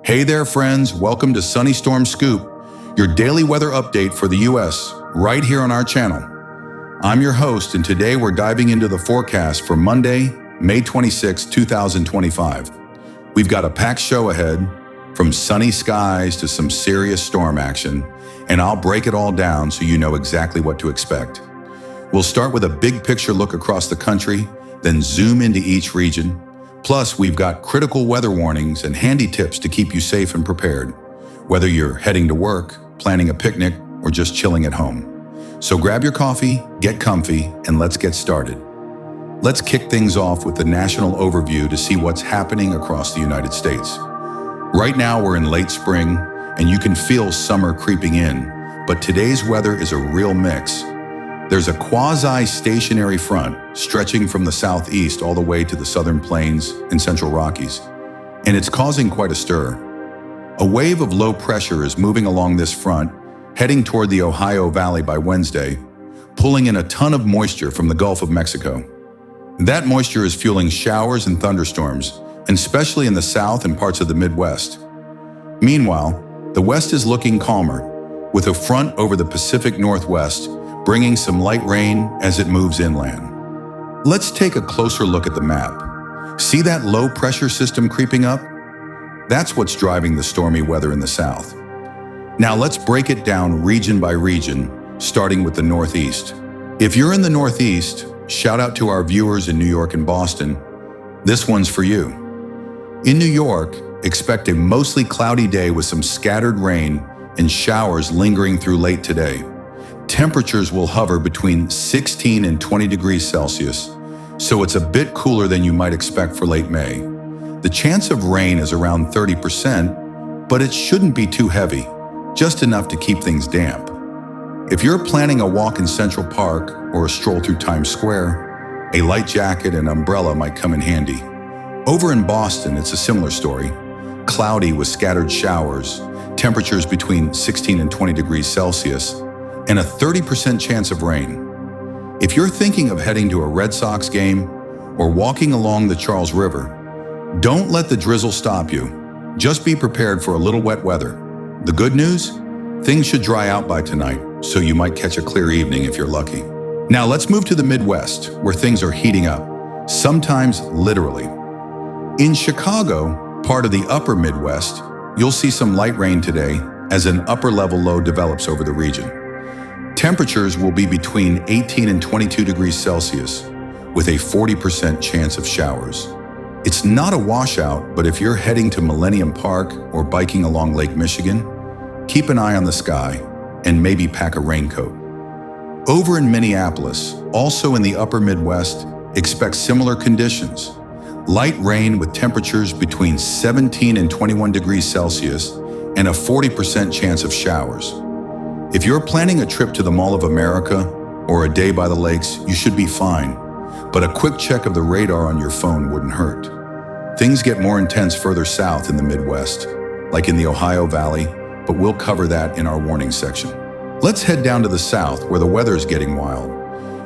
Hey there, friends. Welcome to Sunny Storm Scoop, your daily weather update for the U.S., right here on our channel. I'm your host, and today we're diving into the forecast for Monday, May 26, 2025. We've got a packed show ahead, from sunny skies to some serious storm action, and I'll break it all down so you know exactly what to expect. We'll start with a big picture look across the country, then zoom into each region. Plus, we've got critical weather warnings and handy tips to keep you safe and prepared, whether you're heading to work, planning a picnic, or just chilling at home. So grab your coffee, get comfy, and let's get started. Let's kick things off with the national overview to see what's happening across the United States. Right now, we're in late spring, and you can feel summer creeping in, but today's weather is a real mix. There's a quasi-stationary front stretching from the southeast all the way to the southern plains and central Rockies, and it's causing quite a stir. A wave of low pressure is moving along this front, heading toward the Ohio Valley by Wednesday, pulling in a ton of moisture from the Gulf of Mexico. That moisture is fueling showers and thunderstorms, and especially in the south and parts of the Midwest. Meanwhile, the west is looking calmer, with a front over the Pacific Northwest bringing some light rain as it moves inland. Let's take a closer look at the map. See that low pressure system creeping up? That's what's driving the stormy weather in the south. Now let's break it down region by region, starting with the Northeast. If you're in the Northeast, shout out to our viewers in New York and Boston. This one's for you. In New York, expect a mostly cloudy day with some scattered rain and showers lingering through late today. Temperatures will hover between 16 and 20 degrees Celsius, so it's a bit cooler than you might expect for late May. The chance of rain is around 30%, but it shouldn't be too heavy, just enough to keep things damp. If you're planning a walk in Central Park or a stroll through Times Square, a light jacket and umbrella might come in handy. Over in Boston, it's a similar story. Cloudy with scattered showers, temperatures between 16 and 20 degrees Celsius, and a 30% chance of rain. If you're thinking of heading to a Red Sox game or walking along the Charles River, don't let the drizzle stop you. Just be prepared for a little wet weather. The good news? Things should dry out by tonight, so you might catch a clear evening if you're lucky. Now let's move to the Midwest, where things are heating up, sometimes literally. In Chicago, part of the upper Midwest, you'll see some light rain today as an upper-level low develops over the region. Temperatures will be between 18 and 22 degrees Celsius, with a 40% chance of showers. It's not a washout, but if you're heading to Millennium Park or biking along Lake Michigan, keep an eye on the sky and maybe pack a raincoat. Over in Minneapolis, also in the upper Midwest, expect similar conditions. Light rain with temperatures between 17 and 21 degrees Celsius and a 40% chance of showers. If you're planning a trip to the Mall of America or a day by the lakes, you should be fine, but a quick check of the radar on your phone wouldn't hurt. Things get more intense further south in the Midwest, like in the Ohio Valley, but we'll cover that in our warning section. Let's head down to the south, where the weather's getting wild.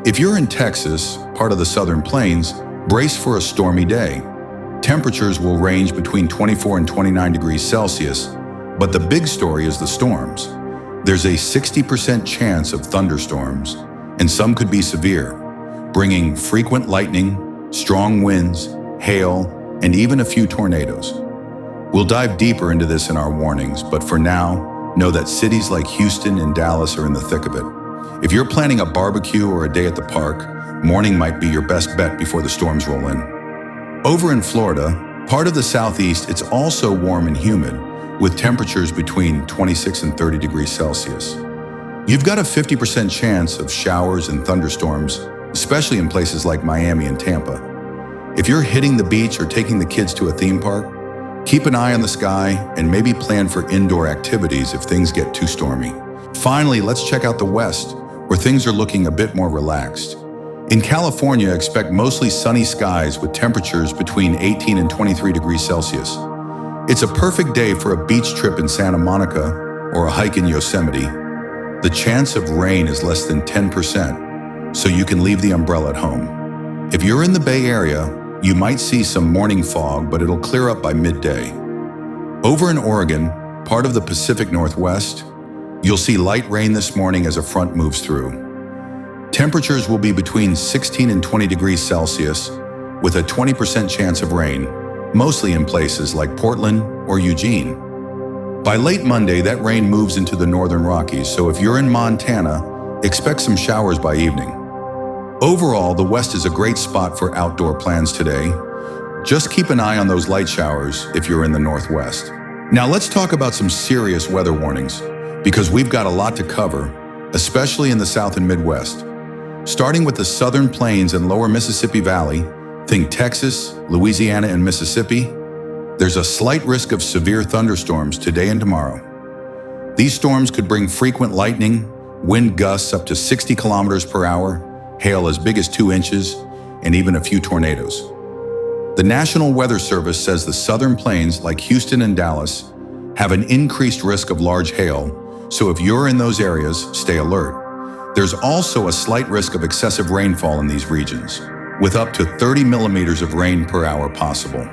If you're in Texas, part of the Southern Plains, brace for a stormy day. Temperatures will range between 24 and 29 degrees Celsius, but the big story is the storms. There's a 60% chance of thunderstorms, and some could be severe, bringing frequent lightning, strong winds, hail, and even a few tornadoes. We'll dive deeper into this in our warnings, but for now, know that cities like Houston and Dallas are in the thick of it. If you're planning a barbecue or a day at the park, morning might be your best bet before the storms roll in. Over in Florida, part of the southeast, it's also warm and humid, with temperatures between 26 and 30 degrees Celsius. You've got a 50% chance of showers and thunderstorms, especially in places like Miami and Tampa. If you're hitting the beach or taking the kids to a theme park, keep an eye on the sky and maybe plan for indoor activities if things get too stormy. Finally, let's check out the West, where things are looking a bit more relaxed. In California, expect mostly sunny skies with temperatures between 18 and 23 degrees Celsius. It's a perfect day for a beach trip in Santa Monica or a hike in Yosemite. The chance of rain is less than 10%, so you can leave the umbrella at home. If you're in the Bay Area, you might see some morning fog, but it'll clear up by midday. Over in Oregon, part of the Pacific Northwest, you'll see light rain this morning as a front moves through. Temperatures will be between 16 and 20 degrees Celsius with a 20% chance of rain, mostly in places like Portland or Eugene. By late Monday, that rain moves into the northern Rockies, so if you're in Montana, expect some showers by evening. Overall, the West is a great spot for outdoor plans today. Just keep an eye on those light showers if you're in the Northwest. Now let's talk about some serious weather warnings, because we've got a lot to cover, especially in the South and Midwest. Starting with the Southern Plains and Lower Mississippi Valley, think Texas, Louisiana, and Mississippi, there's a slight risk of severe thunderstorms today and tomorrow. These storms could bring frequent lightning, wind gusts up to 60 kilometers per hour, hail as big as 2 inches, and even a few tornadoes. The National Weather Service says the Southern Plains, like Houston and Dallas, have an increased risk of large hail, so if you're in those areas, stay alert. There's also a slight risk of excessive rainfall in these regions, with up to 30 millimeters of rain per hour possible.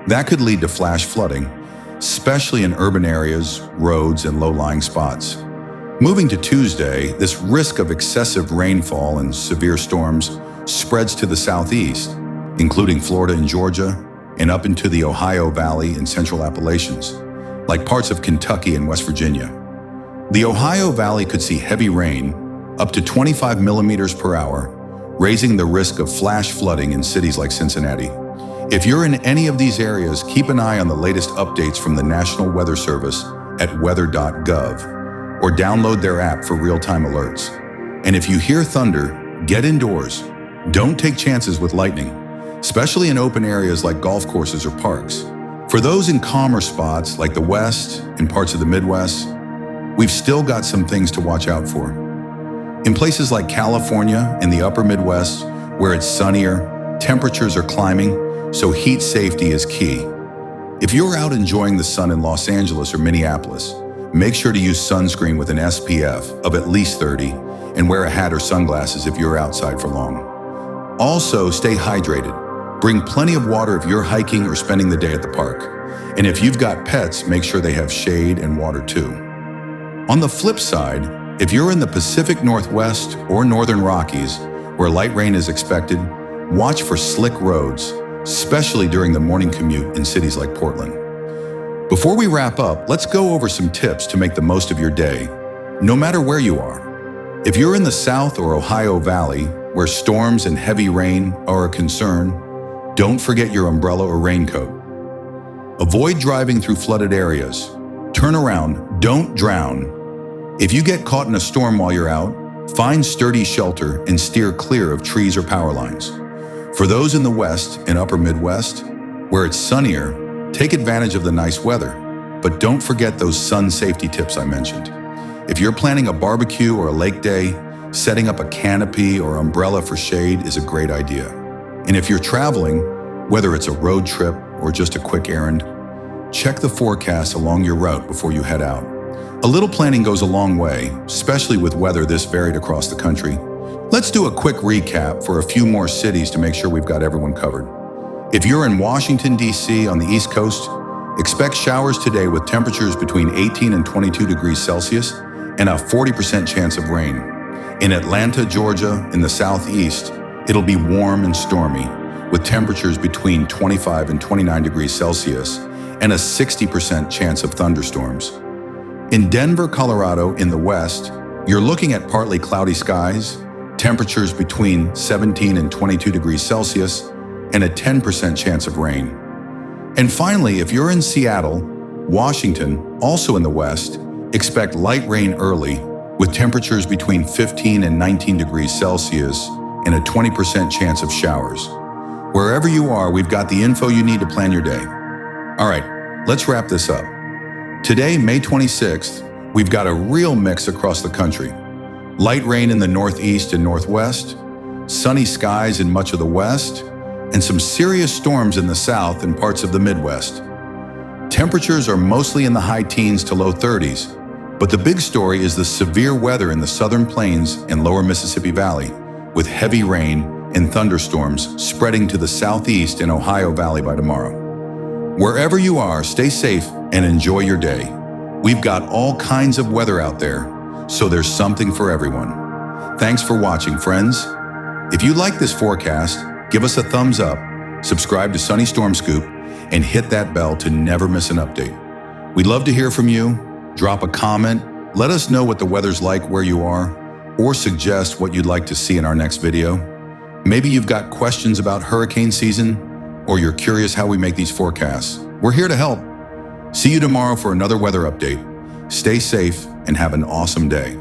That could lead to flash flooding, especially in urban areas, roads, and low-lying spots. Moving to Tuesday, this risk of excessive rainfall and severe storms spreads to the southeast, including Florida and Georgia, and up into the Ohio Valley and Central Appalachians, like parts of Kentucky and West Virginia. The Ohio Valley could see heavy rain, up to 25 millimeters per hour, raising the risk of flash flooding in cities like Cincinnati. If you're in any of these areas, keep an eye on the latest updates from the National Weather Service at weather.gov, or download their app for real-time alerts. And if you hear thunder, get indoors. Don't take chances with lightning, especially in open areas like golf courses or parks. For those in calmer spots like the West and parts of the Midwest, we've still got some things to watch out for. In places like California and the upper Midwest, where it's sunnier, temperatures are climbing, so heat safety is key. If you're out enjoying the sun in Los Angeles or Minneapolis, make sure to use sunscreen with an SPF of at least 30 and wear a hat or sunglasses if you're outside for long. Also, stay hydrated. Bring plenty of water if you're hiking or spending the day at the park. And if you've got pets, make sure they have shade and water too. On the flip side, if you're in the Pacific Northwest or Northern Rockies, where light rain is expected, watch for slick roads, especially during the morning commute in cities like Portland. Before we wrap up, let's go over some tips to make the most of your day, no matter where you are. If you're in the South or Ohio Valley, where storms and heavy rain are a concern, don't forget your umbrella or raincoat. Avoid driving through flooded areas. Turn around, don't drown. If you get caught in a storm while you're out, find sturdy shelter and steer clear of trees or power lines. For those in the West and upper Midwest, where it's sunnier, take advantage of the nice weather, but don't forget those sun safety tips I mentioned. If you're planning a barbecue or a lake day, setting up a canopy or umbrella for shade is a great idea. And if you're traveling, whether it's a road trip or just a quick errand, check the forecast along your route before you head out. A little planning goes a long way, especially with weather this varied across the country. Let's do a quick recap for a few more cities to make sure we've got everyone covered. If you're in Washington, D.C. on the East Coast, expect showers today with temperatures between 18 and 22 degrees Celsius and a 40% chance of rain. In Atlanta, Georgia, in the Southeast, it'll be warm and stormy, with temperatures between 25 and 29 degrees Celsius and a 60% chance of thunderstorms. In Denver, Colorado, in the west, you're looking at partly cloudy skies, temperatures between 17 and 22 degrees Celsius, and a 10% chance of rain. And finally, if you're in Seattle, Washington, also in the west, expect light rain early, with temperatures between 15 and 19 degrees Celsius and a 20% chance of showers. Wherever you are, we've got the info you need to plan your day. All right, let's wrap this up. Today, May 26th, we've got a real mix across the country. Light rain in the northeast and northwest, sunny skies in much of the west, and some serious storms in the south and parts of the Midwest. Temperatures are mostly in the high teens to low 30s, but the big story is the severe weather in the Southern Plains and Lower Mississippi Valley, with heavy rain and thunderstorms spreading to the southeast and Ohio Valley by tomorrow. Wherever you are, stay safe and enjoy your day. We've got all kinds of weather out there, so there's something for everyone. Thanks for watching, friends. If you like this forecast, give us a thumbs up, subscribe to Sunny Storm Scoop, and hit that bell to never miss an update. We'd love to hear from you. Drop a comment, let us know what the weather's like where you are, or suggest what you'd like to see in our next video. Maybe you've got questions about hurricane season, or you're curious how we make these forecasts. We're here to help. See you tomorrow for another weather update. Stay safe and have an awesome day.